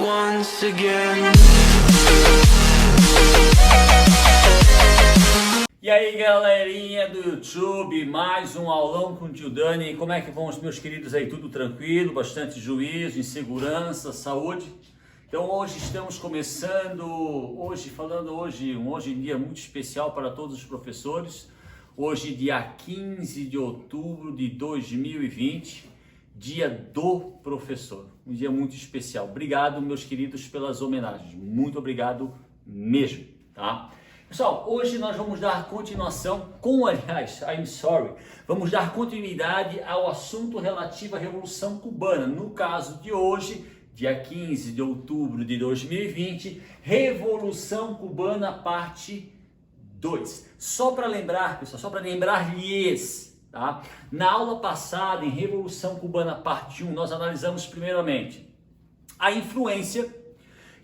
once again. E aí, galerinha do YouTube, mais um aulão com o tio Dani. Como é que vão os meus queridos aí? Tudo tranquilo, bastante juízo, em segurança, saúde? Então hoje estamos começando, hoje um dia muito especial para todos os professores. Hoje, dia 15 de outubro de 2020, dia do professor. Um dia muito especial. Obrigado, meus queridos, pelas homenagens. Muito obrigado mesmo, tá? Pessoal, hoje nós vamos dar continuação vamos dar continuidade ao assunto relativo à Revolução Cubana. No caso de hoje, dia 15 de outubro de 2020, Revolução Cubana, parte 2. Só para lembrar, pessoal, só para lembrar-lhes, tá? Na aula passada, em Revolução Cubana, parte 1, nós analisamos primeiramente a influência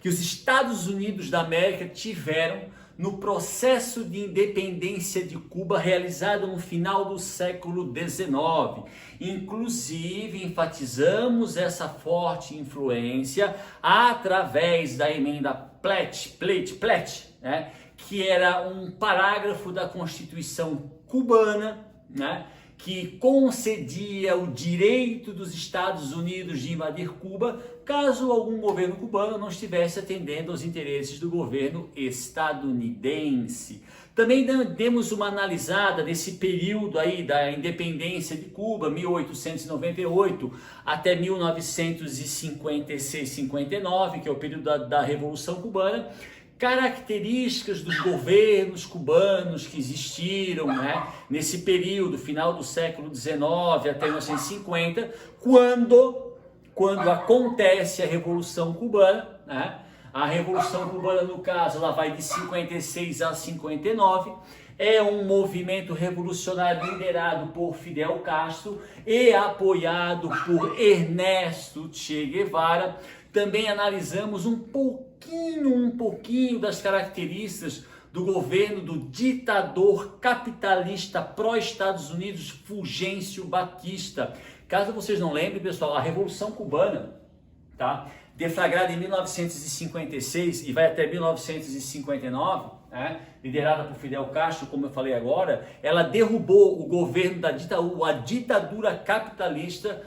que os Estados Unidos da América tiveram no processo de independência de Cuba realizado no final do século XIX. Inclusive, enfatizamos essa forte influência através da emenda Platt, né, que era um parágrafo da Constituição cubana, né, que concedia o direito dos Estados Unidos de invadir Cuba, caso algum governo cubano não estivesse atendendo aos interesses do governo estadunidense. Também demos uma analisada nesse período aí da independência de Cuba, 1898 até 1956-59, que é o período da Revolução Cubana, características dos governos cubanos que existiram, né, nesse período, final do século XIX até 1950, quando acontece a Revolução Cubana, né? A Revolução Cubana, no caso, ela vai de 56 a 59, é um movimento revolucionário liderado por Fidel Castro e apoiado por Ernesto Che Guevara. Também analisamos um pouquinho das características do governo do ditador capitalista pró-Estados Unidos, Fulgêncio Batista. Caso vocês não lembrem, pessoal, a Revolução Cubana, tá, deflagrada em 1956 e vai até 1959, né, liderada por Fidel Castro, como eu falei agora, ela derrubou o governo a ditadura capitalista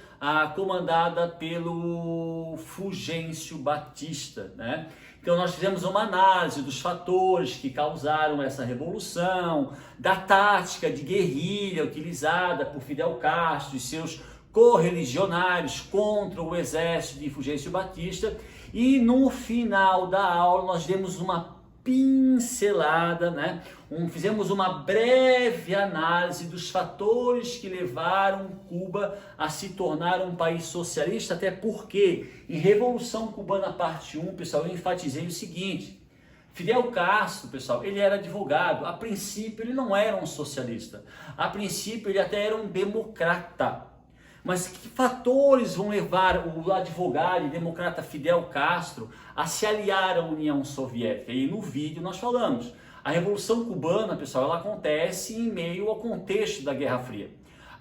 comandada pelo Fulgêncio Batista, né? Então nós fizemos uma análise dos fatores que causaram essa revolução, da tática de guerrilha utilizada por Fidel Castro e seus correligionários contra o exército de Fulgêncio Batista, e no final da aula nós demos uma pincelada, né? Fizemos uma breve análise dos fatores que levaram Cuba a se tornar um país socialista, até porque em Revolução Cubana parte 1, pessoal, eu enfatizei o seguinte: Fidel Castro, pessoal, ele era advogado. A princípio ele não era um socialista, a princípio ele até era um democrata. Mas que fatores vão levar o advogado e democrata Fidel Castro a se aliar à União Soviética? E no vídeo nós falamos, a Revolução Cubana, pessoal, ela acontece em meio ao contexto da Guerra Fria,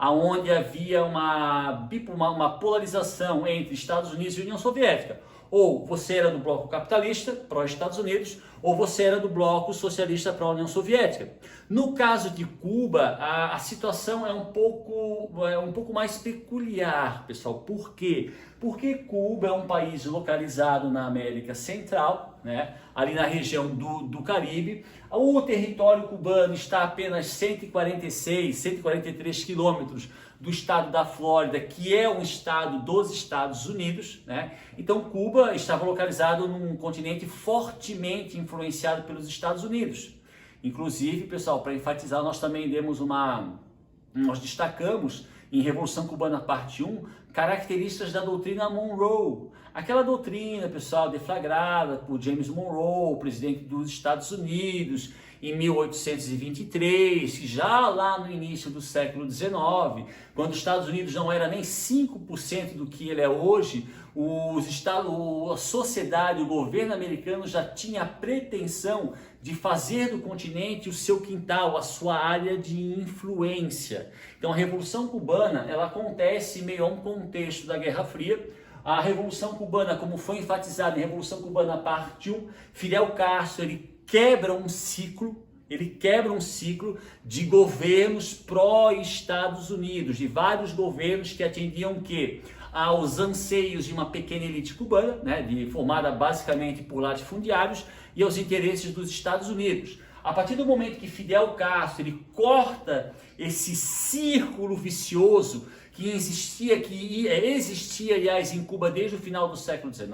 onde havia uma polarização entre Estados Unidos e União Soviética. Ou você era do bloco capitalista, pró-Estados Unidos, ou você era do bloco socialista pró-União Soviética. No caso de Cuba, a situação é um pouco mais peculiar, pessoal. Por quê? Porque Cuba é um país localizado na América Central, né? Ali na região do Caribe. O território cubano está a apenas 143 quilômetros do estado da Flórida, que é um estado dos Estados Unidos, né? Então Cuba estava localizado num continente fortemente influenciado pelos Estados Unidos. Inclusive, pessoal, para enfatizar, nós também nós destacamos em Revolução Cubana parte 1, características da doutrina Monroe. Aquela doutrina, pessoal, deflagrada por James Monroe, presidente dos Estados Unidos, em 1823, já lá no início do século XIX, quando os Estados Unidos não era nem 5% do que ele é hoje, a sociedade, o governo americano já tinha a pretensão de fazer do continente o seu quintal, a sua área de influência. Então a Revolução Cubana, ela acontece em meio a um contexto da Guerra Fria, A Revolução Cubana, como foi enfatizado em Revolução Cubana Parte 1, Fidel Castro ele quebra um ciclo de governos pró-Estados Unidos, de vários governos que atendiam o quê? Aos anseios de uma pequena elite cubana, né, formada basicamente por latifundiários, e aos interesses dos Estados Unidos. A partir do momento que Fidel Castro ele corta esse círculo vicioso que existia, aliás, em Cuba desde o final do século XIX,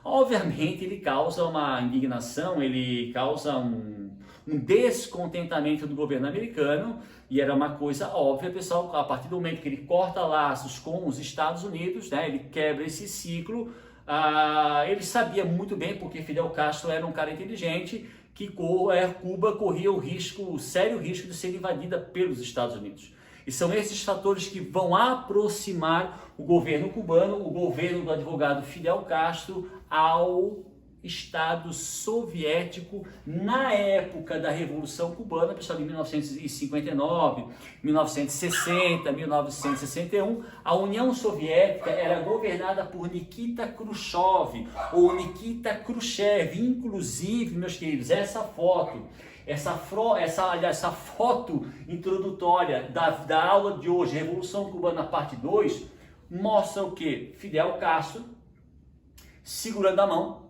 obviamente ele causa uma indignação, ele causa um descontentamento do governo americano, e era uma coisa óbvia, pessoal, a partir do momento que ele corta laços com os Estados Unidos, né, ele quebra esse ciclo. Ele sabia muito bem, porque Fidel Castro era um cara inteligente, que Cuba corria o sério risco de ser invadida pelos Estados Unidos. E são esses fatores que vão aproximar o governo cubano, o governo do advogado Fidel Castro, ao Estado soviético na época da Revolução Cubana, pessoal, de 1959, 1960, 1961, a União Soviética era governada por Nikita Khrushchev, ou Nikita Khrushchev. Inclusive, meus queridos, essa foto introdutória da aula de hoje, Revolução Cubana Parte 2, mostra o que? Fidel Castro segurando a mão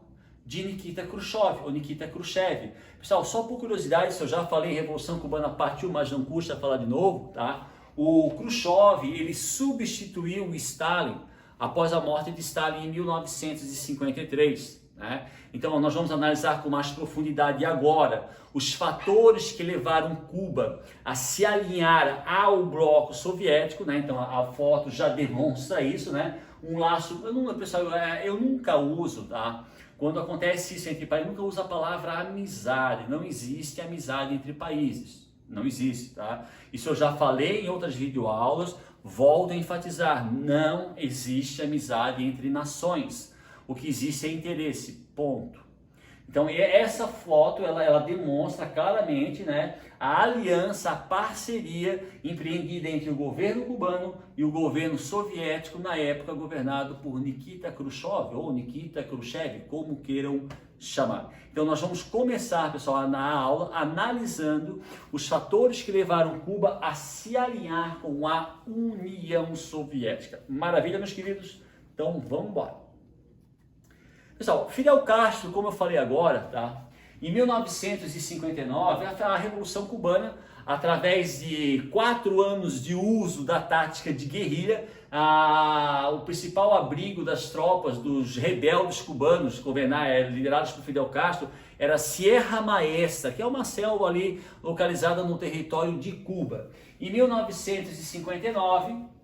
de Nikita Khrushchev, ou Nikita Khrushchev. Pessoal, só por curiosidade, se eu já falei em Revolução Cubana Parte 1, mas não custa falar de novo, tá? O Khrushchev, ele substituiu o Stalin após a morte de Stalin em 1953, né? Então, nós vamos analisar com mais profundidade agora os fatores que levaram Cuba a se alinhar ao bloco soviético, né? Então, a foto já demonstra isso, né? Um laço, pessoal, eu nunca uso, tá? Quando acontece isso entre países, nunca uso a palavra amizade. Não existe amizade entre países. Não existe, tá? Isso eu já falei em outras videoaulas, volto a enfatizar. Não existe amizade entre nações. O que existe é interesse, ponto. Então essa foto, ela demonstra claramente, né, a aliança, a parceria empreendida entre o governo cubano e o governo soviético na época governado por Nikita Khrushchev, ou Nikita Khrushchev, como queiram chamar. Então nós vamos começar, pessoal, na aula analisando os fatores que levaram Cuba a se alinhar com a União Soviética. Maravilha, meus queridos? Então vamos embora. Pessoal, Fidel Castro, como eu falei agora, tá? Em 1959, a Revolução Cubana, através de 4 anos de uso da tática de guerrilha, o principal abrigo das tropas dos rebeldes cubanos, liderados por Fidel Castro, era Sierra Maestra, que é uma selva ali localizada no território de Cuba. Em 1959,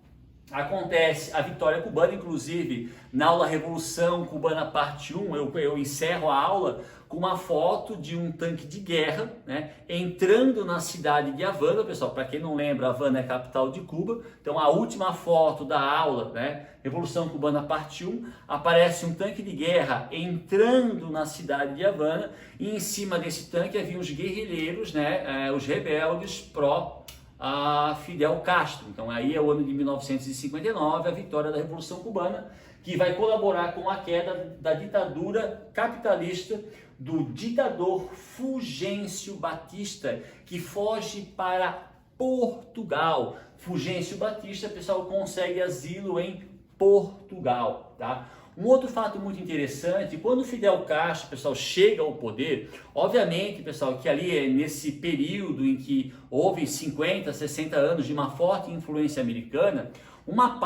acontece a vitória cubana, inclusive na aula Revolução Cubana Parte 1, eu encerro a aula com uma foto de um tanque de guerra, né, entrando na cidade de Havana. Pessoal, para quem não lembra, Havana é a capital de Cuba. Então a última foto da aula, né, Revolução Cubana Parte 1, aparece um tanque de guerra entrando na cidade de Havana, e em cima desse tanque haviam os guerrilheiros, né, os rebeldes pró a Fidel Castro. Então aí é o ano de 1959, a vitória da Revolução Cubana, que vai colaborar com a queda da ditadura capitalista do ditador Fulgêncio Batista, que foge para Portugal. Fulgêncio Batista, pessoal, consegue asilo em Portugal, tá? Um outro fato muito interessante, quando Fidel Castro, pessoal, chega ao poder, obviamente, pessoal, que ali é nesse período em que houve 50, 60 anos de uma forte influência americana, uma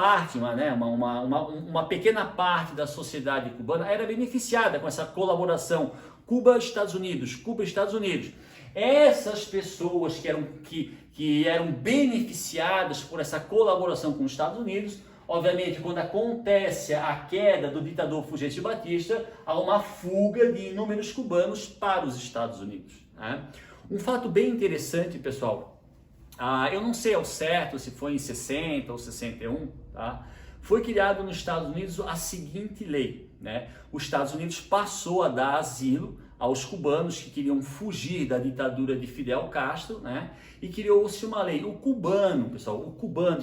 pequena parte da sociedade cubana era beneficiada com essa colaboração Cuba-Estados Unidos, Cuba-Estados Unidos. Essas pessoas que eram beneficiadas por essa colaboração com os Estados Unidos, obviamente, quando acontece a queda do ditador Fulgêncio Batista, há uma fuga de inúmeros cubanos para os Estados Unidos, né? Um fato bem interessante, pessoal, eu não sei ao certo se foi em 60 ou 61, tá? Foi criado nos Estados Unidos a seguinte lei, né? Os Estados Unidos passou a dar asilo aos cubanos que queriam fugir da ditadura de Fidel Castro, né? E criou-se uma lei. O cubano, pessoal,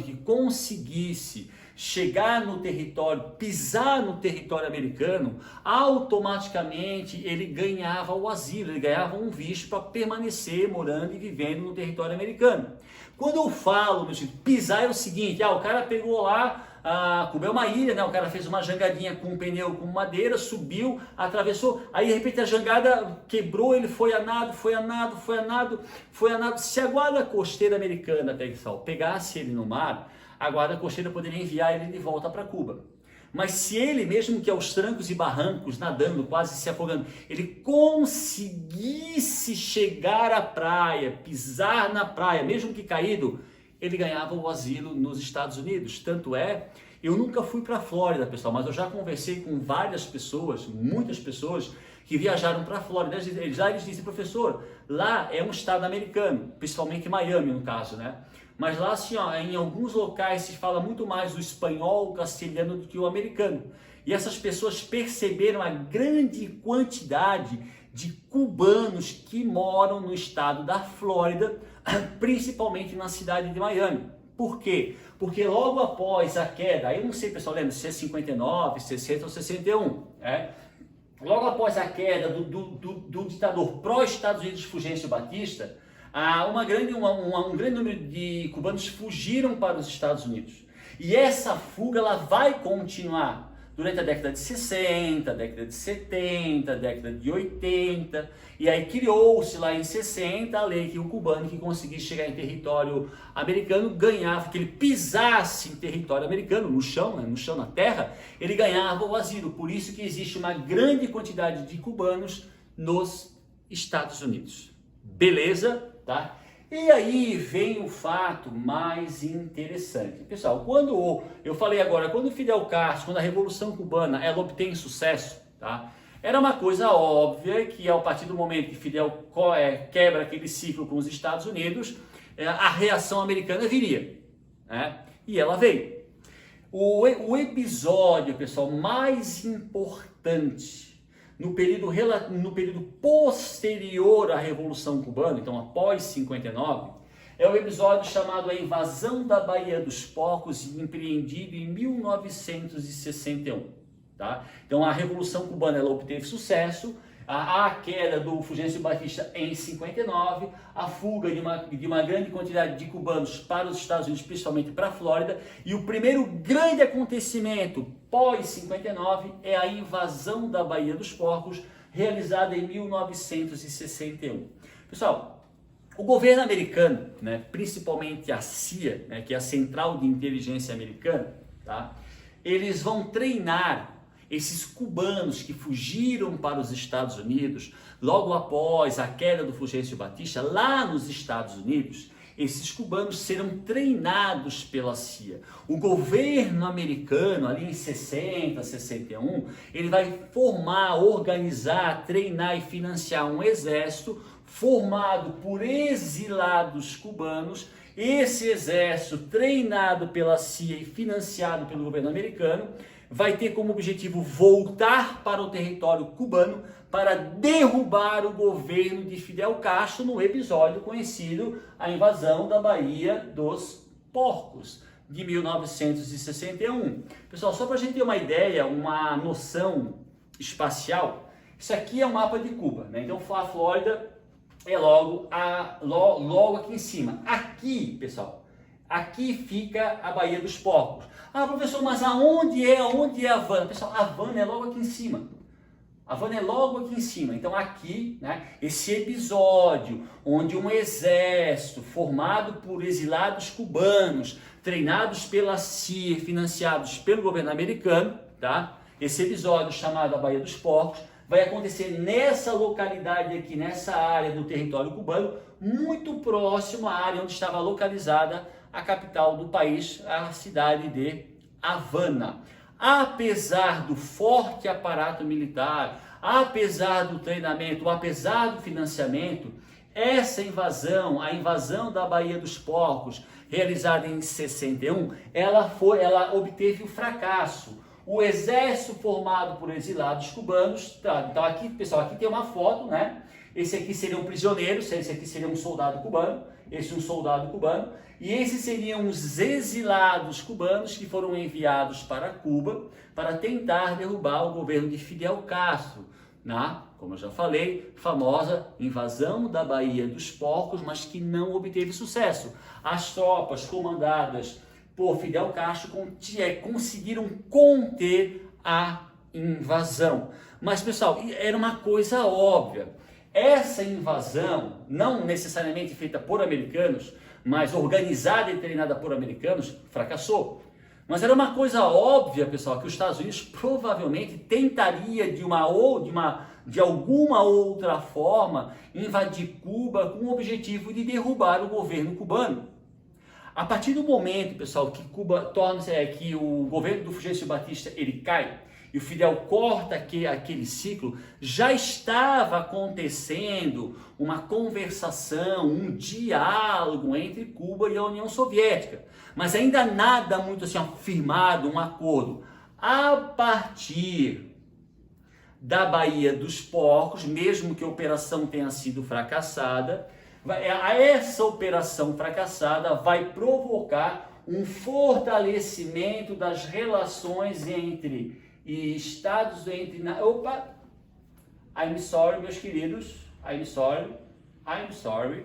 que conseguisse chegar no território, pisar no território americano, automaticamente ele ganhava o asilo, ele ganhava um visto para permanecer morando e vivendo no território americano. Quando eu falo, meu filho, pisar é o seguinte, o cara pegou lá, comeu uma ilha, né? O cara fez uma jangadinha com um pneu com madeira, subiu, atravessou, aí de repente a jangada quebrou, ele foi a nado. Se a guarda costeira americana, pessoal, pegasse ele no mar, a guarda costeira poderia enviar ele de volta para Cuba. Mas se ele, mesmo que aos trancos e barrancos, nadando, quase se afogando, ele conseguisse chegar à praia, pisar na praia, mesmo que caído, ele ganhava o asilo nos Estados Unidos. Tanto é, eu nunca fui para a Flórida, pessoal, mas eu já conversei com várias pessoas, muitas pessoas, que viajaram para a Flórida. Eles dizem, professor, lá é um estado americano, principalmente Miami, no caso, né? Mas lá, assim, em alguns locais se fala muito mais o espanhol, o castelhano do que o americano. E essas pessoas perceberam a grande quantidade de cubanos que moram no estado da Flórida, principalmente na cidade de Miami. Por quê? Porque logo após a queda, aí eu não sei, pessoal, lembra se é 59, 60 ou 61, logo após a queda do ditador pró-Estados Unidos Fulgêncio Batista, um grande número de cubanos fugiram para os Estados Unidos. E essa fuga ela vai continuar durante a década de 60, a década de 70, a década de 80, e aí criou-se lá em 60 a lei que o cubano que conseguisse chegar em território americano ganhava, que ele pisasse em território americano, no chão, né, no chão, na terra, ele ganhava o asilo. Por isso que existe uma grande quantidade de cubanos nos Estados Unidos. Beleza? Tá? E aí vem o fato mais interessante. Pessoal, quando eu falei agora, quando o Fidel Castro, quando a Revolução Cubana, ela obtém sucesso, tá? Era uma coisa óbvia que a partir do momento que Fidel quebra aquele ciclo com os Estados Unidos, a reação americana viria, né? E ela veio. O episódio, pessoal, mais importante no período posterior à Revolução Cubana, então após 59, é o episódio chamado a Invasão da Baía dos Porcos, empreendido em 1961. Tá? Então a Revolução Cubana ela obteve sucesso, a queda do Fulgêncio Batista em 59, a fuga de uma grande quantidade de cubanos para os Estados Unidos, principalmente para a Flórida, e o primeiro grande acontecimento pós-59 é a invasão da Baía dos Porcos, realizada em 1961. Pessoal, o governo americano, né, principalmente a CIA, né, que é a Central de Inteligência Americana, tá, eles vão treinar esses cubanos que fugiram para os Estados Unidos logo após a queda do Fulgêncio Batista, lá nos Estados Unidos, esses cubanos serão treinados pela CIA. O governo americano, ali em 60, 61, ele vai formar, organizar, treinar e financiar um exército formado por exilados cubanos. Esse exército, treinado pela CIA e financiado pelo governo americano, vai ter como objetivo voltar para o território cubano para derrubar o governo de Fidel Castro no episódio conhecido a invasão da Baía dos Porcos de 1961. Pessoal, só para a gente ter uma ideia, uma noção espacial, isso aqui é um mapa de Cuba, né? Então a Flórida é logo aqui em cima. Aqui, pessoal, aqui fica a Baía dos Porcos. Professor, mas aonde é a Havana? Pessoal, a Havana é logo aqui em cima. A Havana é logo aqui em cima. Então aqui, né, esse episódio onde um exército formado por exilados cubanos, treinados pela CIA, financiados pelo governo americano, tá? Esse episódio chamado a Baía dos Porcos vai acontecer nessa localidade aqui, nessa área do território cubano, muito próximo à área onde estava localizada a capital do país, a cidade de Havana. Apesar do forte aparato militar, apesar do treinamento, apesar do financiamento, essa invasão, a invasão da Baía dos Porcos, realizada em 61, ela obteve o fracasso. o exército formado por exilados cubanos. Tá, então aqui, pessoal, aqui tem uma foto, né? Esse aqui seria um prisioneiro, esse aqui seria um soldado cubano, esse um soldado cubano, e esses seriam os exilados cubanos que foram enviados para Cuba para tentar derrubar o governo de Fidel Castro, na, como eu já falei, famosa invasão da Baía dos Porcos, mas que não obteve sucesso. As tropas comandadas por Fidel Castro conseguiram conter a invasão. Mas, pessoal, era uma coisa óbvia. Essa invasão, não necessariamente feita por americanos, mas organizada e treinada por americanos, fracassou. Mas era uma coisa óbvia, pessoal, que os Estados Unidos provavelmente tentaria de alguma outra forma invadir Cuba com o objetivo de derrubar o governo cubano. A partir do momento, pessoal, que Cuba que o governo do Fulgêncio Batista ele cai e o Fidel corta aquele ciclo, já estava acontecendo uma conversação, um diálogo entre Cuba e a União Soviética, mas ainda nada muito assim firmado, um acordo. A partir da Baía dos Porcos, mesmo que a operação tenha sido fracassada, essa operação fracassada vai provocar um fortalecimento das relações entre Estados Unidos. I'm sorry, meus queridos. I'm sorry.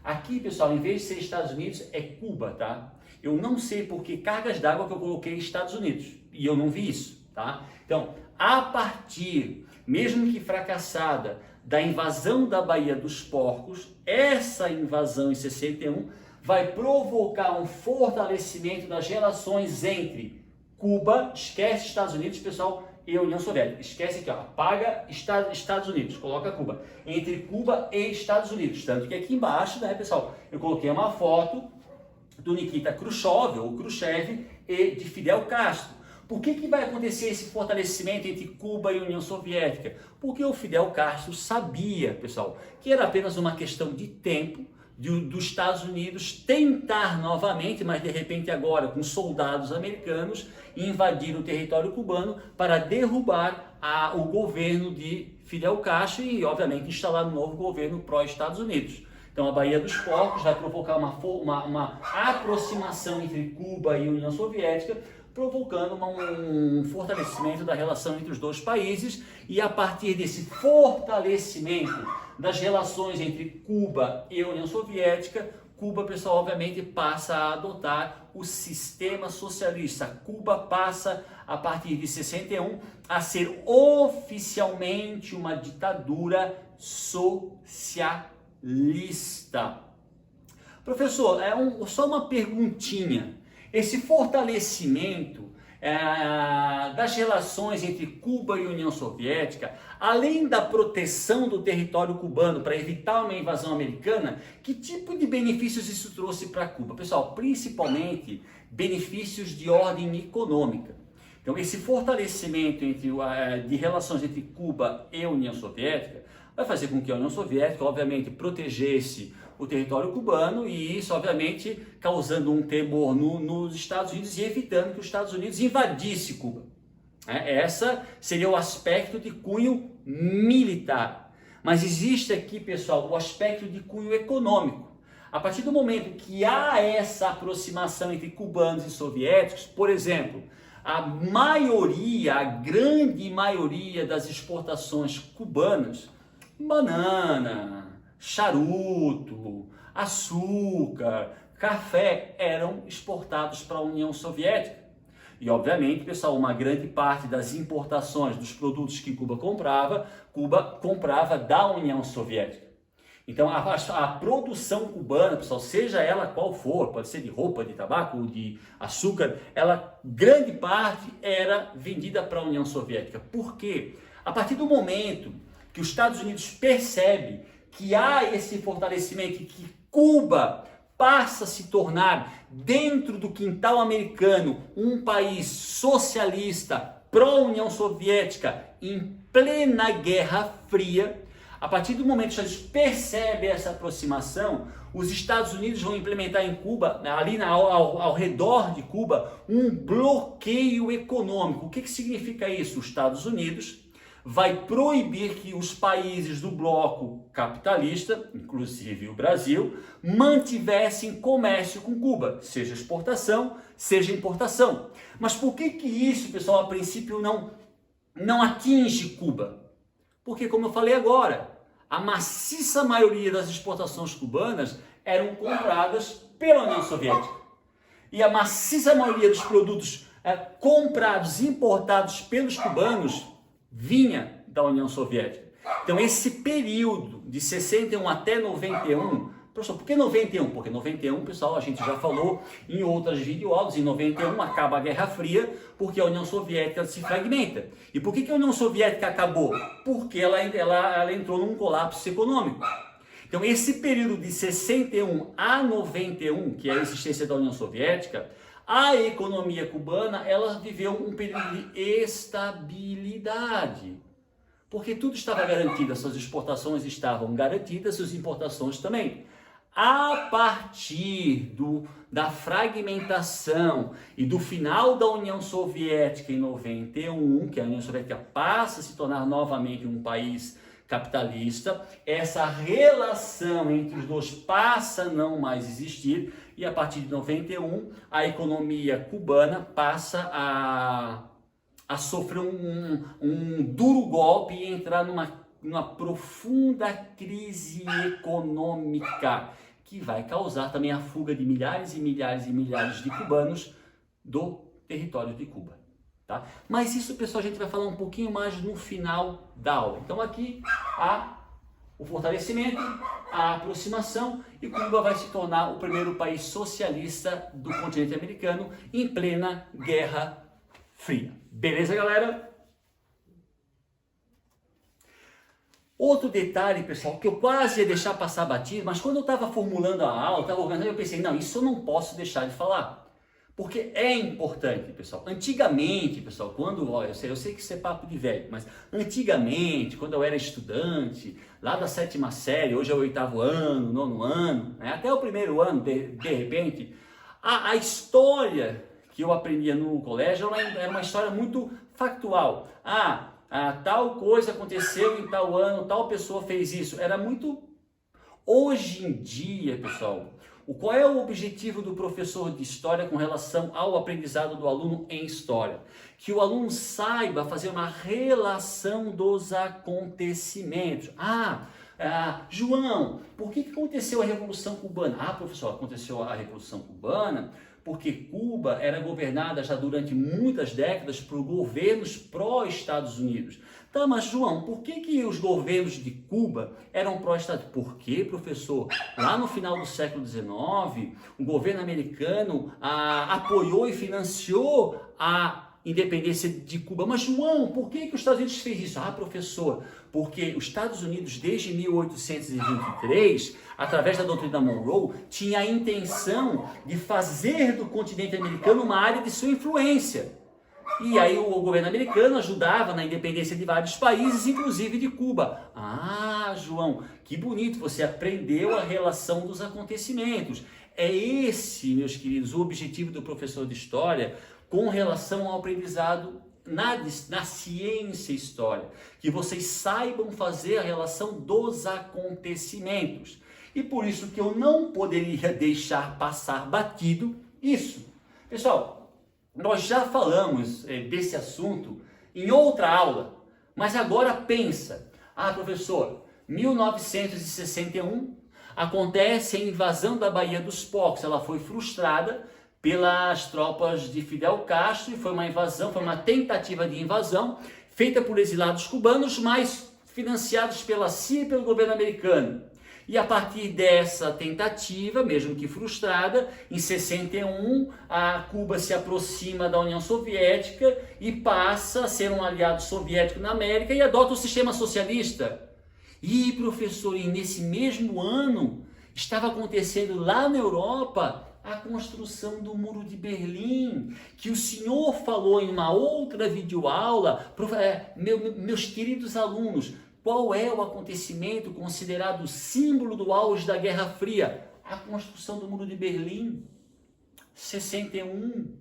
Aqui, pessoal, em vez de ser Estados Unidos, é Cuba, tá? Eu não sei por que cargas d'água que eu coloquei Estados Unidos e eu não vi isso, tá? Então, a partir, mesmo que fracassada, da invasão da Baía dos Porcos, essa invasão em 61 vai provocar um fortalecimento das relações entre Cuba, esquece Estados Unidos, pessoal, e a União Soviética. Esquece aqui, ó, apaga Estados Unidos, coloca Cuba. Entre Cuba e Estados Unidos. Tanto que aqui embaixo, né, pessoal, eu coloquei uma foto do Nikita Khrushchev, ou Khrushchev, e de Fidel Castro. Por que vai acontecer esse fortalecimento entre Cuba e União Soviética? Porque o Fidel Castro sabia, pessoal, que era apenas uma questão de tempo dos Estados Unidos tentar novamente, mas de repente agora com soldados americanos, invadir o território cubano para derrubar o governo de Fidel Castro e, obviamente, instalar um novo governo pró-Estados Unidos. Então, a Baía dos Porcos vai provocar uma aproximação entre Cuba e União Soviética, provocando um fortalecimento da relação entre os dois países, e a partir desse fortalecimento das relações entre Cuba e a União Soviética, Cuba, pessoal, obviamente passa a adotar o sistema socialista. Cuba passa, a partir de 61, a ser oficialmente uma ditadura socialista. Professor, só uma perguntinha. Esse fortalecimento das relações entre Cuba e União Soviética, além da proteção do território cubano para evitar uma invasão americana, que tipo de benefícios isso trouxe para Cuba? Pessoal, principalmente benefícios de ordem econômica. Então, esse fortalecimento de relações entre Cuba e a União Soviética vai fazer com que a União Soviética, obviamente, protegesse o território cubano, e isso, obviamente, causando um temor nos Estados Unidos e evitando que os Estados Unidos invadisse Cuba. Essa seria o aspecto de cunho militar. Mas existe aqui, pessoal, o aspecto de cunho econômico. A partir do momento que há essa aproximação entre cubanos e soviéticos, por exemplo, a grande maioria das exportações cubanas, banana, charuto, açúcar, café, eram exportados para a União Soviética. E, obviamente, pessoal, uma grande parte das importações dos produtos que Cuba comprava da União Soviética. Então, a produção cubana, pessoal, seja ela qual for, pode ser de roupa, de tabaco, de açúcar, grande parte era vendida para a União Soviética. Por quê? A partir do momento que os Estados Unidos percebe que há esse fortalecimento, que Cuba passa a se tornar, dentro do quintal americano, um país socialista, pró-União Soviética, em plena Guerra Fria, A partir do momento que eles percebem essa aproximação, os Estados Unidos vão implementar em Cuba, ali ao redor de Cuba, um bloqueio econômico. O que significa isso? Os Estados Unidos vai proibir que os países do bloco capitalista, inclusive o Brasil, mantivessem comércio com Cuba, seja exportação, seja importação. Mas por que isso, pessoal, a princípio não atinge Cuba? Porque, como eu falei agora, a maciça maioria das exportações cubanas eram compradas pela União Soviética. E a maciça maioria dos produtos comprados, importados pelos cubanos, vinha da União Soviética. Então, esse período de 61 até 91, professor, por que 91? Porque 91, pessoal, a gente já falou em outras videoaulas, em 91 acaba a Guerra Fria, porque a União Soviética se fragmenta. E por que a União Soviética acabou? Porque ela entrou num colapso econômico. Então, esse período de 61 a 91, que é a existência da União Soviética, a economia cubana, ela viveu um período de estabilidade. Porque tudo estava garantido, as suas exportações estavam garantidas, suas importações também. A partir da fragmentação e do final da União Soviética em 91, que a União Soviética passa a se tornar novamente um país capitalista, essa relação entre os dois passa a não mais existir, e a partir de 91 a economia cubana passa a sofrer um duro golpe e entrar numa profunda crise econômica, que vai causar também a fuga de milhares e milhares e milhares de cubanos do território de Cuba. Tá? Mas isso, pessoal, a gente vai falar um pouquinho mais no final da aula. Então aqui o fortalecimento, a aproximação, e Cuba vai se tornar o primeiro país socialista do continente americano em plena Guerra Fria. Beleza, galera? Outro detalhe, pessoal, que eu quase ia deixar passar batido, mas quando eu estava formulando a aula, estava organizando, eu pensei, não, isso eu não posso deixar de falar. Porque é importante, pessoal. Antigamente, pessoal, eu sei que isso é papo de velho, mas antigamente, quando eu era estudante, lá da 7ª série, hoje é o 8º ano, 9º ano, né, até o 1º ano, de repente, a história que eu aprendia no colégio era uma história muito factual. Tal coisa aconteceu em tal ano, tal pessoa fez isso. Era muito... Hoje em dia, pessoal, qual é o objetivo do professor de história com relação ao aprendizado do aluno em história? Que o aluno saiba fazer uma relação dos acontecimentos. João, por que aconteceu a Revolução Cubana? Professor, aconteceu a Revolução Cubana porque Cuba era governada já durante muitas décadas por governos pró-Estados Unidos. Tá, mas João, por que os governos de Cuba eram pró-Estados Unidos? Porque, professor, lá no final do século XIX, o governo americano apoiou e financiou a independência de Cuba. Mas, João, por que os Estados Unidos fez isso? Professor, porque os Estados Unidos, desde 1823, através da doutrina Monroe, tinha a intenção de fazer do continente americano uma área de sua influência. E aí o governo americano ajudava na independência de vários países, inclusive de Cuba. João, que bonito, você aprendeu a relação dos acontecimentos. É esse, meus queridos, o objetivo do professor de História com relação ao aprendizado na ciência história. Que vocês saibam fazer a relação dos acontecimentos. E por isso que eu não poderia deixar passar batido isso. Pessoal, nós já falamos desse assunto em outra aula, mas agora pensa, professor, 1961 acontece a invasão da Baía dos Porcos, ela foi frustrada pelas tropas de Fidel Castro, e foi uma invasão, foi uma tentativa de invasão feita por exilados cubanos, mas financiados pela CIA e pelo governo americano. E a partir dessa tentativa, mesmo que frustrada, em 61, a Cuba se aproxima da União Soviética e passa a ser um aliado soviético na América e adota o sistema socialista. E, professor, e nesse mesmo ano estava acontecendo lá na Europa a construção do Muro de Berlim, que o senhor falou em uma outra videoaula. Meus queridos alunos, Qual é o acontecimento considerado símbolo do auge da Guerra Fria? A construção do Muro de Berlim, 61.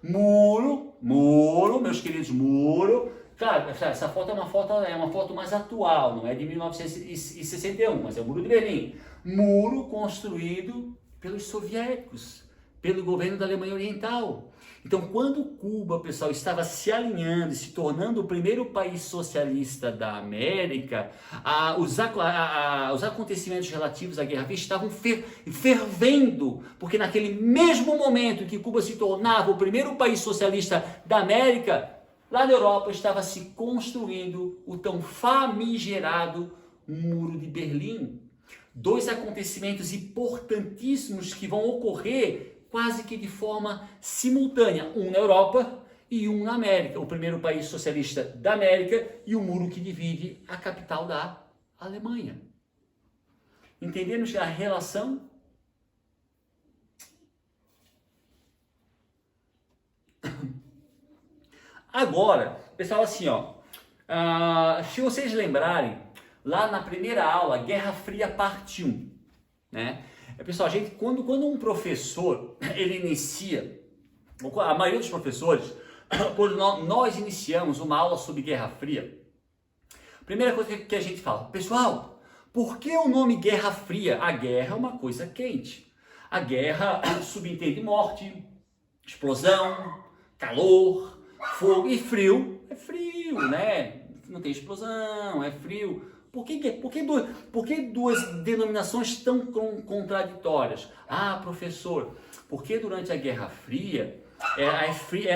Muro, meus queridos, muro. Claro, essa foto é uma foto mais atual, não é de 1961, mas é o Muro de Berlim. Muro construído pelos soviéticos, pelo governo da Alemanha Oriental. Então, quando Cuba, pessoal, estava se alinhando e se tornando o primeiro país socialista da América, os acontecimentos relativos à Guerra Fria estavam fervendo, porque naquele mesmo momento que Cuba se tornava o primeiro país socialista da América, lá na Europa estava se construindo o tão famigerado Muro de Berlim. Dois acontecimentos importantíssimos que vão ocorrer quase que de forma simultânea, um na Europa e um na América, o primeiro país socialista da América e o muro que divide a capital da Alemanha. Entendemos a relação? Agora, pessoal, assim, ó, se vocês lembrarem, lá na primeira aula, Guerra Fria parte 1, né? Pessoal, quando um professor, ele inicia, a maioria dos professores, quando nós iniciamos uma aula sobre Guerra Fria, a primeira coisa que a gente fala, pessoal, por que o nome Guerra Fria? A guerra é uma coisa quente. A guerra subentende morte, explosão, calor, fogo e frio. É frio, né? Não tem explosão, é frio. Por que duas denominações tão contraditórias? Ah, professor, porque durante a Guerra Fria era fria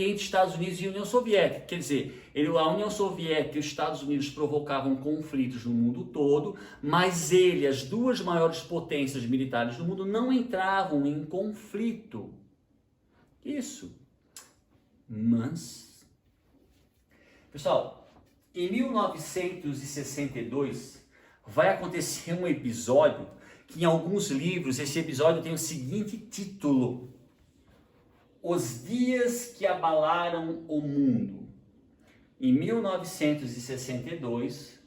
entre Estados Unidos e União Soviética. Quer dizer, a União Soviética e os Estados Unidos provocavam conflitos no mundo todo, mas as duas maiores potências militares do mundo, não entravam em conflito. Isso. Mas, pessoal, em 1962, vai acontecer um episódio que em alguns livros, esse episódio tem o seguinte título: Os Dias que Abalaram o Mundo. Em 1962,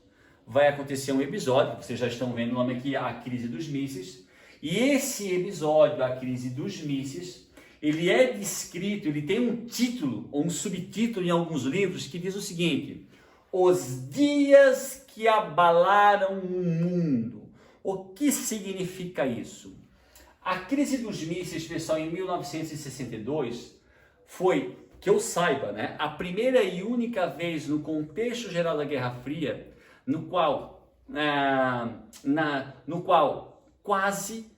vai acontecer um episódio, vocês já estão vendo o nome aqui, a crise dos mísseis, e esse episódio, a crise dos mísseis, ele é descrito, ele tem um título, ou um subtítulo em alguns livros, que diz o seguinte: Os dias que abalaram o mundo. O que significa isso? A crise dos mísseis, pessoal, em 1962, foi, que eu saiba, né, a primeira e única vez no contexto geral da Guerra Fria, no qual quase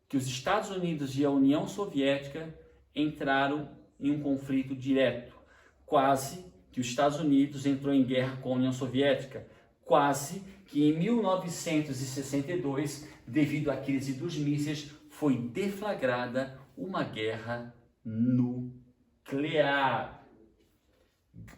que os Estados Unidos e a União Soviética entraram em um conflito direto. Quase que os Estados Unidos entrou em guerra com a União Soviética, quase que em 1962, devido à crise dos mísseis, foi deflagrada uma guerra nuclear.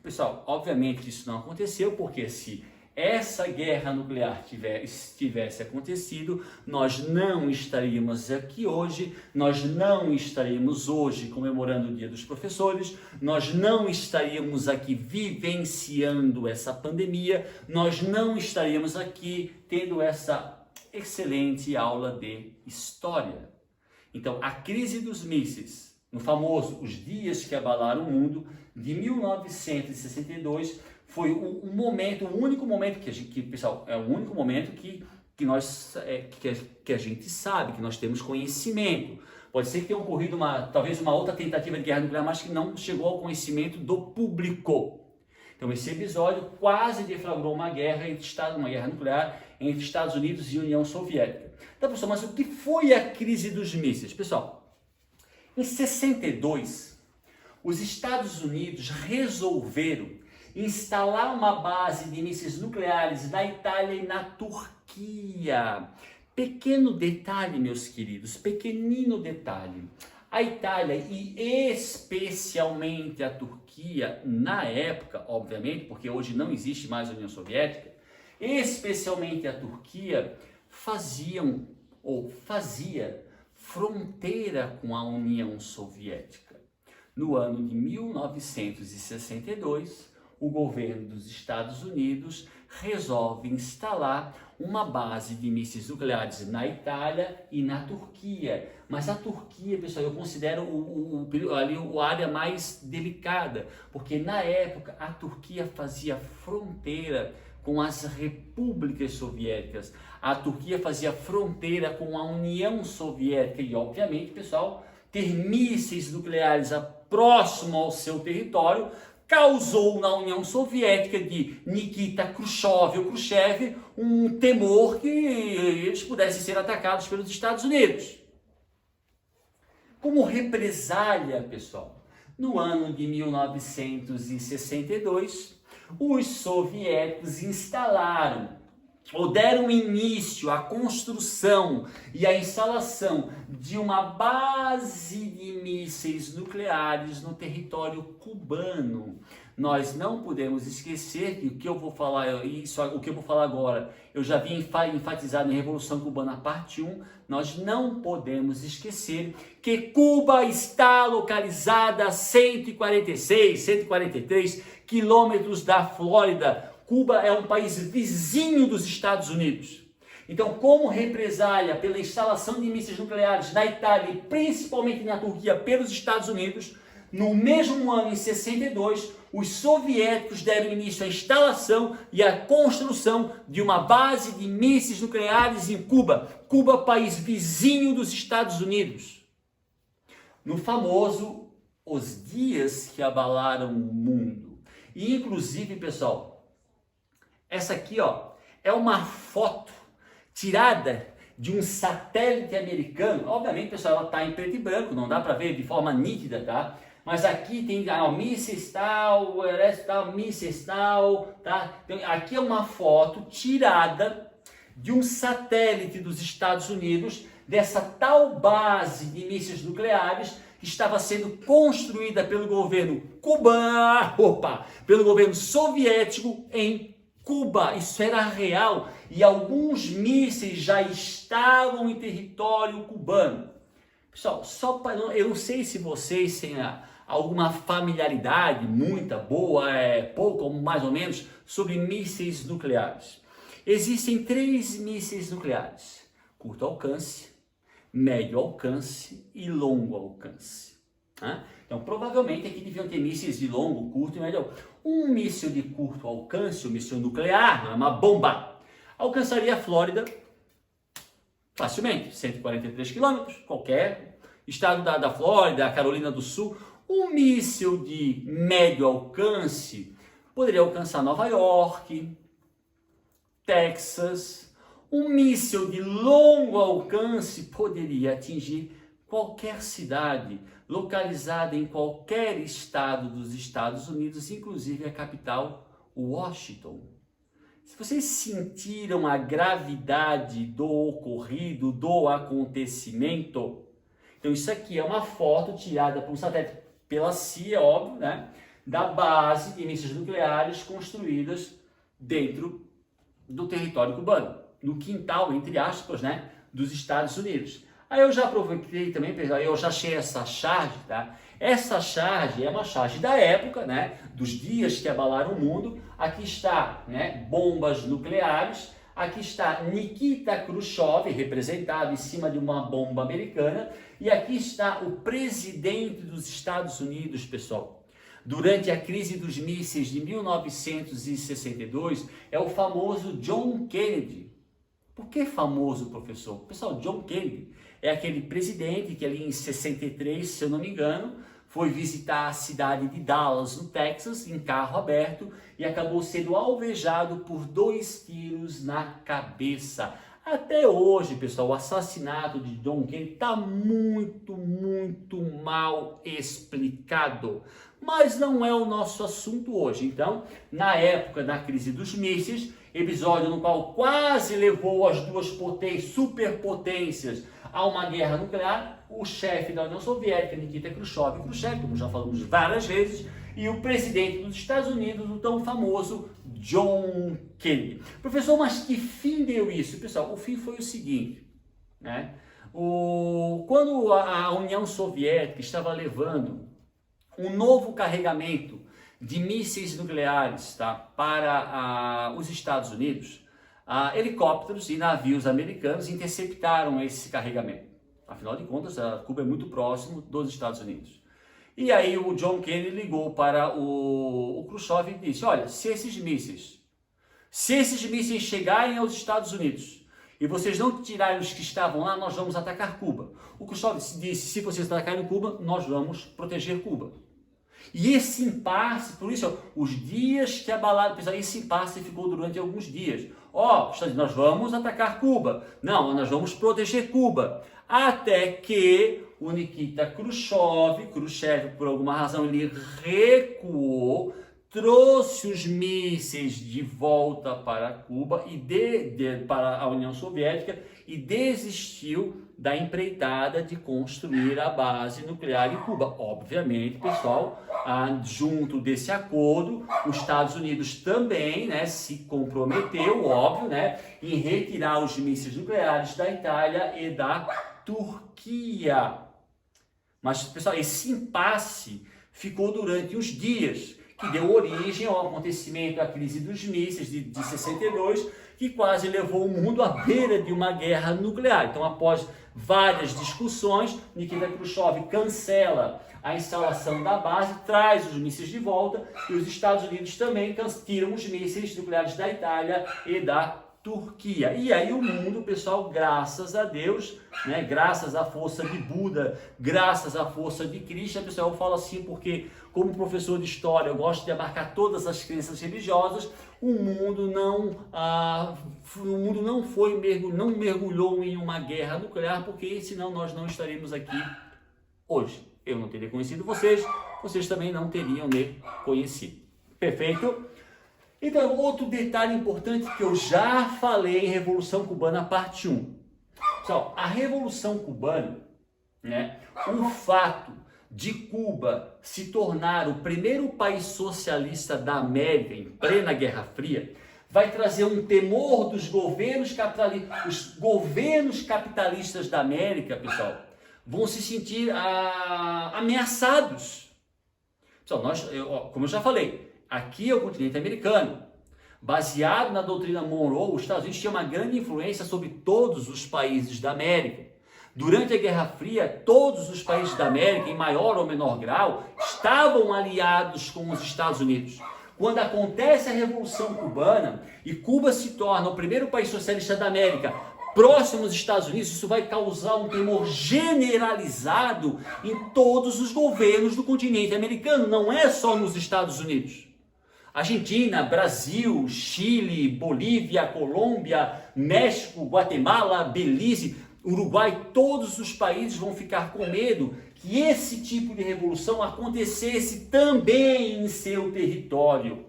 Pessoal, obviamente isso não aconteceu, porque se essa guerra nuclear tivesse acontecido, nós não estaríamos aqui hoje, nós não estaríamos hoje comemorando o Dia dos Professores, nós não estaríamos aqui vivenciando essa pandemia, nós não estaríamos aqui tendo essa excelente aula de história. Então, a crise dos mísseis, no famoso Os Dias que Abalaram o Mundo, de 1962, foi o único momento pessoal, é o único momento que a gente sabe, que nós temos conhecimento. Pode ser que tenha ocorrido talvez uma outra tentativa de guerra nuclear, mas que não chegou ao conhecimento do público. Então esse episódio quase deflagrou uma guerra nuclear entre Estados Unidos e União Soviética. Então, pessoal, mas o que foi a crise dos mísseis? Pessoal, em 62, os Estados Unidos resolveram instalar uma base de mísseis nucleares na Itália e na Turquia. Pequeno detalhe, meus queridos, pequenino detalhe. A Itália e especialmente a Turquia, na época, obviamente, porque hoje não existe mais a União Soviética, especialmente a Turquia, fazia fronteira com a União Soviética. No ano de 1962, o governo dos Estados Unidos resolve instalar uma base de mísseis nucleares na Itália e na Turquia. Mas a Turquia, pessoal, eu considero ali a área mais delicada, porque na época a Turquia fazia fronteira com as repúblicas soviéticas. A Turquia fazia fronteira com a União Soviética e, obviamente, pessoal, ter mísseis nucleares próximo ao seu território causou na União Soviética de Nikita Khrushchev um temor que eles pudessem ser atacados pelos Estados Unidos. Como represália, pessoal, no ano de 1962, os soviéticos instalaram ou deram início à construção e à instalação de uma base de mísseis nucleares no território cubano. Nós não podemos esquecer que o que eu vou falar agora, eu já vi enfatizado em Revolução Cubana parte 1, nós não podemos esquecer que Cuba está localizada a 143 quilômetros da Flórida. Cuba é um país vizinho dos Estados Unidos. Então, como represália pela instalação de mísseis nucleares na Itália e principalmente na Turquia pelos Estados Unidos, no mesmo ano, em 62, os soviéticos deram início à instalação e à construção de uma base de mísseis nucleares em Cuba. Cuba, país vizinho dos Estados Unidos. No famoso Os Dias que Abalaram o Mundo. E, inclusive, pessoal, essa aqui, ó, é uma foto tirada de um satélite americano. Obviamente, pessoal, ela está em preto e branco, não dá para ver de forma nítida, tá? Mas aqui tem mísseis tal, mísseis tal, tá? Então, aqui é uma foto tirada de um satélite dos Estados Unidos, dessa tal base de mísseis nucleares que estava sendo construída pelo governo pelo governo soviético em Cuba. Isso era real e alguns mísseis já estavam em território cubano. Pessoal, eu não sei se vocês têm alguma familiaridade, muita, boa, pouca ou mais ou menos, sobre mísseis nucleares. Existem 3 mísseis nucleares: curto alcance, médio alcance e longo alcance. Então, provavelmente aqui deviam ter mísseis de longo, curto e médio alcance. Um míssil de curto alcance, um míssil nuclear, não é uma bomba, alcançaria a Flórida facilmente, 143 quilômetros, qualquer estado da Flórida, a Carolina do Sul. Um míssil de médio alcance poderia alcançar Nova York, Texas. Um míssil de longo alcance poderia atingir qualquer cidade localizada em qualquer estado dos Estados Unidos, inclusive a capital, Washington. Se vocês sentiram a gravidade do ocorrido, do acontecimento, então isso aqui é uma foto tirada por um satélite pela CIA, óbvio, né, da base de mísseis nucleares construídas dentro do território cubano, no quintal, entre aspas, né, dos Estados Unidos. Aí eu já aproveitei também, pessoal, eu já achei essa charge, tá? Essa charge é uma charge da época, né, dos dias que abalaram o mundo. Aqui está, né, bombas nucleares. Aqui está Nikita Khrushchev, representado em cima de uma bomba americana. E aqui está o presidente dos Estados Unidos, pessoal. Durante a crise dos mísseis de 1962, é o famoso John Kennedy. Por que famoso, professor? Pessoal, John Kennedy é aquele presidente que ali em 63, se eu não me engano, foi visitar a cidade de Dallas, no Texas, em carro aberto e acabou sendo alvejado por 2 tiros na cabeça. Até hoje, pessoal, o assassinato de John Kennedy está muito mal explicado. Mas não é o nosso assunto hoje. Então, na época da crise dos mísseis, episódio no qual quase levou as duas superpotências a uma guerra nuclear, o chefe da União Soviética, Nikita Khrushchev, como já falamos várias vezes, e o presidente dos Estados Unidos, o tão famoso John Kennedy. Professor, mas que fim deu isso? Pessoal, o fim foi o seguinte, né? Quando a União Soviética estava levando um novo carregamento de mísseis nucleares, tá, para os Estados Unidos, helicópteros e navios americanos interceptaram esse carregamento. Afinal de contas, Cuba é muito próximo dos Estados Unidos. E aí o John Kennedy ligou para o Khrushchev e disse, olha, se esses mísseis chegarem aos Estados Unidos e vocês não tirarem os que estavam lá, nós vamos atacar Cuba. O Khrushchev disse, se vocês atacarem Cuba, nós vamos proteger Cuba. E esse impasse, por isso, os dias que abalaram, esse impasse ficou durante alguns dias. Nós vamos atacar Cuba. Não, nós vamos proteger Cuba. Até que o Nikita Khrushchev, por alguma razão, ele recuou, trouxe os mísseis de volta para Cuba e para a União Soviética e desistiu da empreitada de construir a base nuclear em Cuba. Obviamente, pessoal, junto desse acordo, os Estados Unidos também, né, se comprometeu, óbvio, né, em retirar os mísseis nucleares da Itália e da Turquia. Mas, pessoal, esse impasse ficou durante uns dias, que deu origem ao acontecimento da crise dos mísseis de 62, que quase levou o mundo à beira de uma guerra nuclear. Então, após várias discussões, Nikita Khrushchev cancela a instalação da base, traz os mísseis de volta e os Estados Unidos também tiram os mísseis nucleares da Itália e da Turquia. E aí o mundo, pessoal, graças a Deus, né, graças à força de Buda, graças à força de Krishna, pessoal, eu falo assim porque, como professor de história, eu gosto de abarcar todas as crenças religiosas, o mundo não mergulhou em uma guerra nuclear, porque senão nós não estaríamos aqui hoje. Eu não teria conhecido vocês, vocês também não teriam me conhecido. Perfeito? Então, outro detalhe importante que eu já falei em Revolução Cubana, parte 1. Pessoal, a Revolução Cubana, né, o fato de Cuba se tornar o primeiro país socialista da América em plena Guerra Fria, vai trazer um temor dos governos capitalistas. Os governos capitalistas da América, pessoal, vão se sentir ameaçados. Pessoal, como eu já falei, aqui é o continente americano. Baseado na doutrina Monroe, os Estados Unidos tinham uma grande influência sobre todos os países da América. Durante a Guerra Fria, todos os países da América, em maior ou menor grau, estavam aliados com os Estados Unidos. Quando acontece a Revolução Cubana e Cuba se torna o primeiro país socialista da América, próximo aos Estados Unidos, isso vai causar um temor generalizado em todos os governos do continente americano, não é só nos Estados Unidos. Argentina, Brasil, Chile, Bolívia, Colômbia, México, Guatemala, Belize, Uruguai, todos os países vão ficar com medo que esse tipo de revolução acontecesse também em seu território.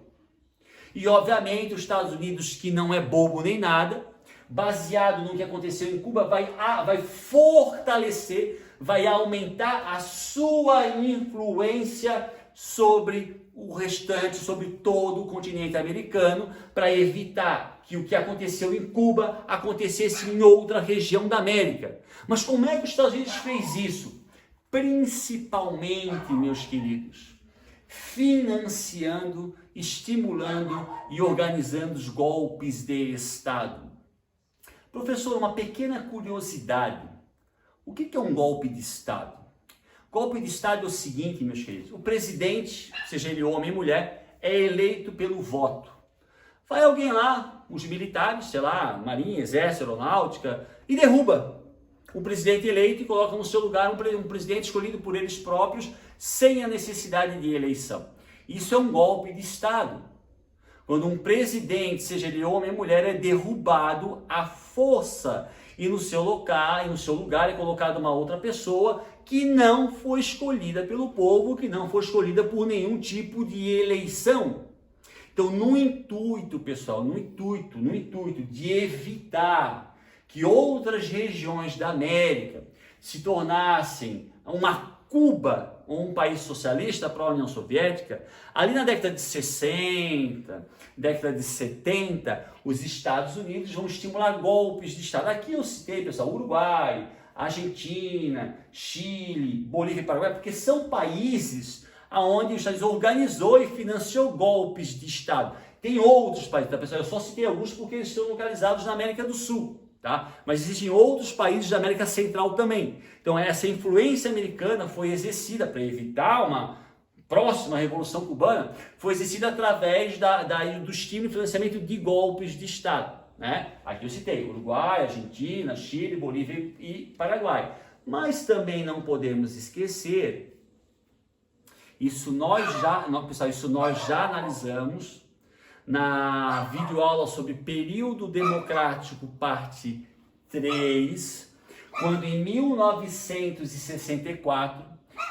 E obviamente os Estados Unidos, que não é bobo nem nada, baseado no que aconteceu em Cuba, vai fortalecer, vai aumentar a sua influência sobre o restante, sobre todo o continente americano, para evitar que o que aconteceu em Cuba acontecesse em outra região da América. Mas como é que os Estados Unidos fez isso? Principalmente, meus queridos, financiando, estimulando e organizando os golpes de Estado. Professor, uma pequena curiosidade. O que é um golpe de Estado? Golpe de Estado é o seguinte, meus queridos. O presidente, seja ele homem ou mulher, é eleito pelo voto. Vai alguém lá, os militares, sei lá, Marinha, Exército, Aeronáutica, e derruba o presidente eleito e coloca no seu lugar um presidente escolhido por eles próprios, sem a necessidade de eleição. Isso é um golpe de Estado. Quando um presidente, seja ele homem ou mulher, é derrubado à força e no seu lugar é colocada uma outra pessoa que não foi escolhida pelo povo, que não foi escolhida por nenhum tipo de eleição. Então, no intuito, pessoal, no intuito de evitar que outras regiões da América se tornassem uma Cuba, um país socialista para a União Soviética, ali na década de 60, década de 70, os Estados Unidos vão estimular golpes de Estado. Aqui eu citei, pessoal, Uruguai, Argentina, Chile, Bolívia e Paraguai, porque são países onde os Estados Unidos organizou e financiou golpes de Estado. Tem outros países, tá, pessoal? Eu só citei alguns porque eles estão localizados na América do Sul. Tá? Mas existem outros países da América Central também. Então essa influência americana foi exercida para evitar uma próxima Revolução Cubana, foi exercida através do estímulo e financiamento de golpes de Estado. Né? Aqui eu citei Uruguai, Argentina, Chile, Bolívia e Paraguai. Mas também não podemos esquecer, isso nós já analisamos na videoaula sobre período democrático, parte 3, quando em 1964,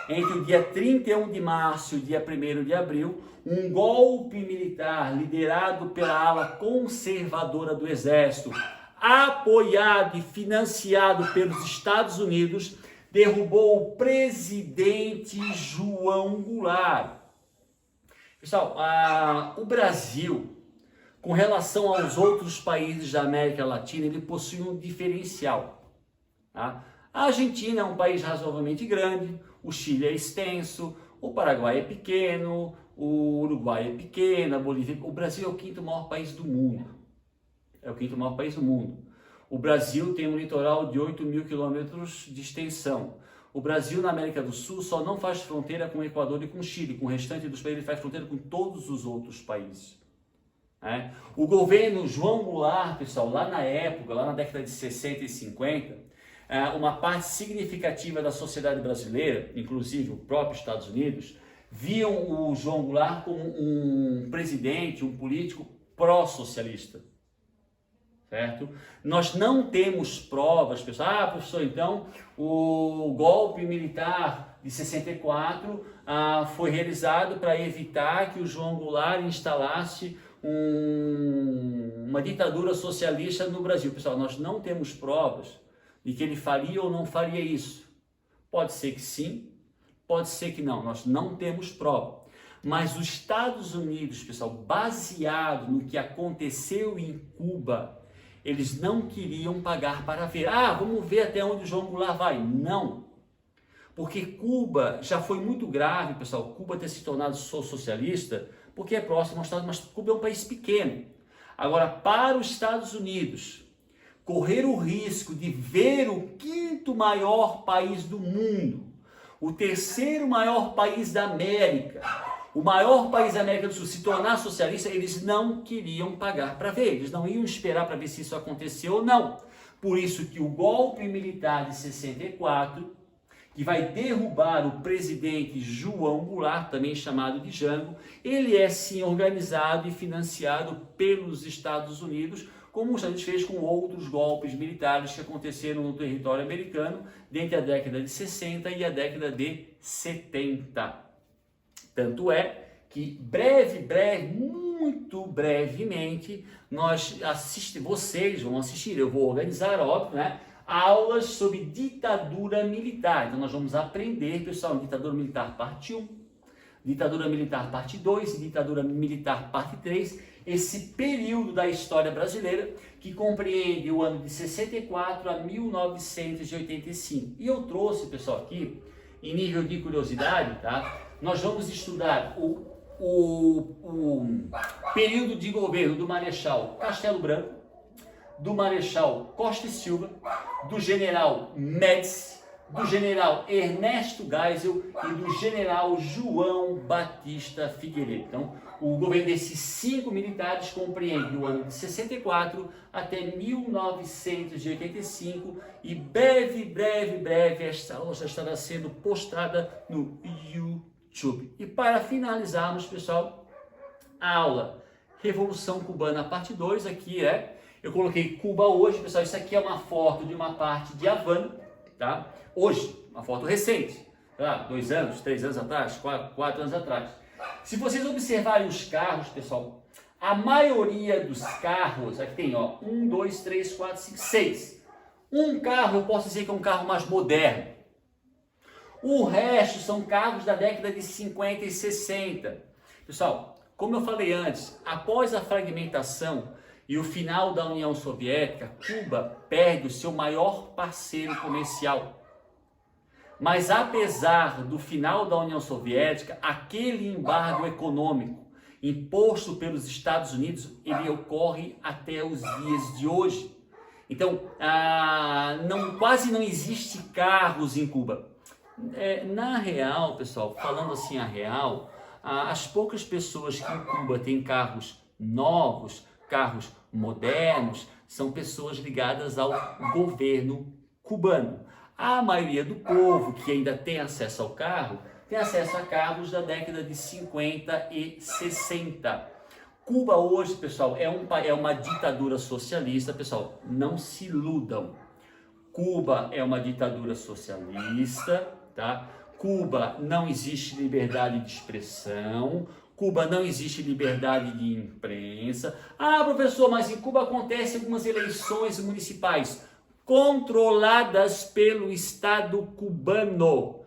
entre o dia 31 de março e o dia 1º de abril, um golpe militar liderado pela ala conservadora do Exército, apoiado e financiado pelos Estados Unidos, derrubou o presidente João Goulart. Pessoal, o Brasil, com relação aos outros países da América Latina, ele possui um diferencial. Tá? A Argentina é um país razoavelmente grande, o Chile é extenso, o Paraguai é pequeno, o Uruguai é pequeno, a Bolívia... O Brasil é o 5º maior país do mundo. É o 5º maior país do mundo. O Brasil tem um litoral de 8.000 quilômetros de extensão. O Brasil, na América do Sul, só não faz fronteira com o Equador e com o Chile. Com o restante dos países, ele faz fronteira com todos os outros países. O governo João Goulart, pessoal, lá na época, lá na década de 60 e 50, uma parte significativa da sociedade brasileira, inclusive o próprio Estados Unidos, viam o João Goulart como um presidente, um político pró-socialista. Certo? Nós não temos provas, pessoal. Professor, então o golpe militar de 64 foi realizado para evitar que o João Goulart instalasse uma ditadura socialista no Brasil. Pessoal, nós não temos provas de que ele faria ou não faria isso. Pode ser que sim, pode ser que não. Nós não temos prova. Mas os Estados Unidos, pessoal, baseado no que aconteceu em Cuba, eles não queriam pagar para ver. Vamos ver até onde o João Goulart vai. Não. Porque Cuba já foi muito grave, pessoal, Cuba ter se tornado socialista, porque é próximo aos Estados Unidos, mas Cuba é um país pequeno. Agora, para os Estados Unidos correr o risco de ver o 5º maior país do mundo, o 3º maior país da América, o maior país da América do Sul se tornar socialista, eles não queriam pagar para ver, eles não iam esperar para ver se isso aconteceu ou não. Por isso que o golpe militar de 64, que vai derrubar o presidente João Goulart, também chamado de Jango, ele é sim organizado e financiado pelos Estados Unidos, como os Estados Unidos fez com outros golpes militares que aconteceram no território americano desde a década de 60 e a década de 70. Tanto é que muito brevemente, vocês vão assistir, eu vou organizar, óbvio, né? Aulas sobre ditadura militar. Então nós vamos aprender, pessoal, ditadura militar parte 1, ditadura militar parte 2 e ditadura militar parte 3, esse período da história brasileira que compreende o ano de 64 a 1985. E eu trouxe, pessoal, aqui, em nível de curiosidade, tá? Nós vamos estudar o período de governo do Marechal Castelo Branco, do Marechal Costa e Silva, do General Médici, do General Ernesto Geisel e do General João Batista Figueiredo. Então, o governo desses 5 militares compreende o ano de 64 até 1985 e breve, esta aula já estará sendo postada no YouTube. E para finalizarmos, pessoal, a aula Revolução Cubana, parte 2, aqui eu coloquei Cuba hoje, pessoal, isso aqui é uma foto de uma parte de Havana, tá? Hoje, uma foto recente, tá? 2 anos, 3 anos atrás, 4 anos atrás. Se vocês observarem os carros, pessoal, a maioria dos carros, aqui tem, 1, 2, 3, 4, 5, 6. Um carro, eu posso dizer que é um carro mais moderno. O resto são carros da década de 50 e 60. Pessoal, como eu falei antes, após a fragmentação e o final da União Soviética, Cuba perde o seu maior parceiro comercial. Mas apesar do final da União Soviética, aquele embargo econômico imposto pelos Estados Unidos, ele ocorre até os dias de hoje. Então, quase não existe carros em Cuba. Na real, pessoal, falando assim a real, as poucas pessoas que em Cuba têm carros novos, carros modernos, são pessoas ligadas ao governo cubano. A maioria do povo que ainda tem acesso ao carro, tem acesso a carros da década de 50 e 60. Cuba hoje, pessoal, é uma ditadura socialista. Pessoal, não se iludam. Cuba é uma ditadura socialista, tá? Cuba não existe liberdade de expressão. Cuba não existe liberdade de imprensa. Ah, professor, mas em Cuba acontecem algumas eleições municipais controladas pelo Estado cubano.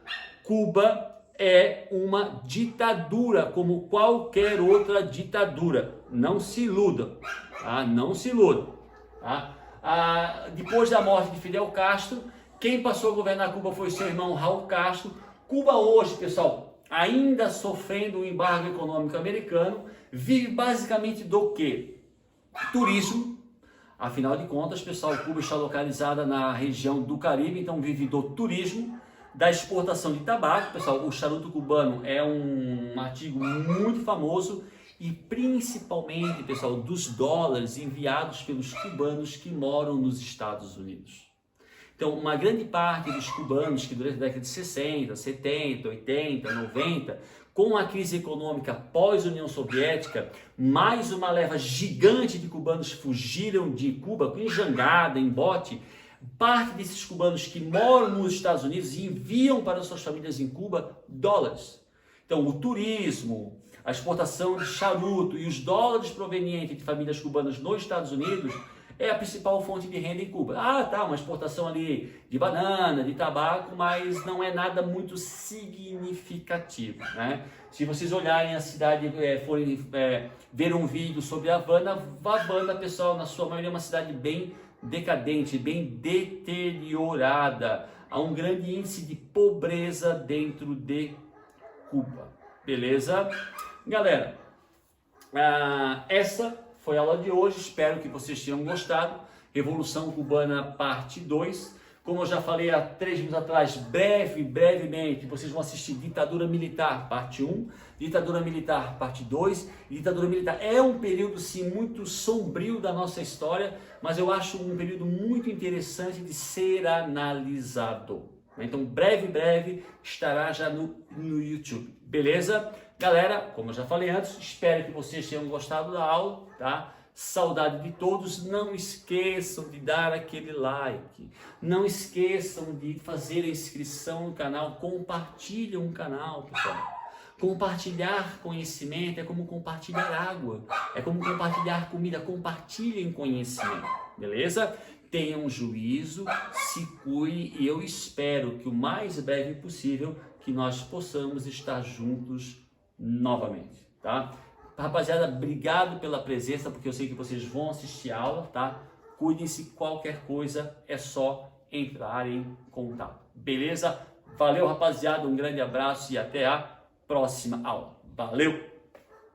Cuba é uma ditadura, como qualquer outra ditadura. Não se iludam, tá? Não se iludam, tá? Depois da morte de Fidel Castro, quem passou a governar Cuba foi seu irmão Raul Castro. Cuba hoje, pessoal, ainda sofrendo o embargo econômico americano, vive basicamente do quê? Turismo. Afinal de contas, pessoal, Cuba está localizada na região do Caribe, então vive do turismo, da exportação de tabaco. Pessoal, o charuto cubano é um artigo muito famoso e principalmente, pessoal, dos dólares enviados pelos cubanos que moram nos Estados Unidos. Então, uma grande parte dos cubanos que durante a década de 60, 70, 80, 90, com a crise econômica pós-União Soviética, mais uma leva gigante de cubanos fugiram de Cuba, em jangada, em bote. Parte desses cubanos que moram nos Estados Unidos enviam para suas famílias em Cuba dólares. Então, o turismo, a exportação de charuto e os dólares provenientes de famílias cubanas nos Estados Unidos é a principal fonte de renda em Cuba. Uma exportação ali de banana, de tabaco, mas não é nada muito significativo, né? Se vocês olharem a cidade, forem ver um vídeo sobre Havana, pessoal, na sua maioria é uma cidade bem decadente, bem deteriorada. Há um grande índice de pobreza dentro de Cuba, beleza? Galera, essa foi a aula de hoje, espero que vocês tenham gostado. Revolução Cubana parte 2. Como eu já falei há 3 minutos atrás, brevemente, vocês vão assistir Ditadura Militar parte 1, Ditadura Militar parte 2. Ditadura Militar é um período sim muito sombrio da nossa história, mas eu acho um período muito interessante de ser analisado. Então, breve estará já no YouTube, beleza? Galera, como eu já falei antes, espero que vocês tenham gostado da aula, tá? Saudade de todos. Não esqueçam de dar aquele like, não esqueçam de fazer a inscrição no canal, compartilhem o canal, pessoal. Compartilhar conhecimento é como compartilhar água, é como compartilhar comida. Compartilhem conhecimento, beleza? Tenham juízo, se cuide e eu espero que o mais breve possível que nós possamos estar juntos novamente, tá? Rapaziada, obrigado pela presença, porque eu sei que vocês vão assistir a aula, tá? Cuidem-se, qualquer coisa é só entrar em contato, beleza? Valeu, rapaziada, um grande abraço e até a próxima aula. Valeu!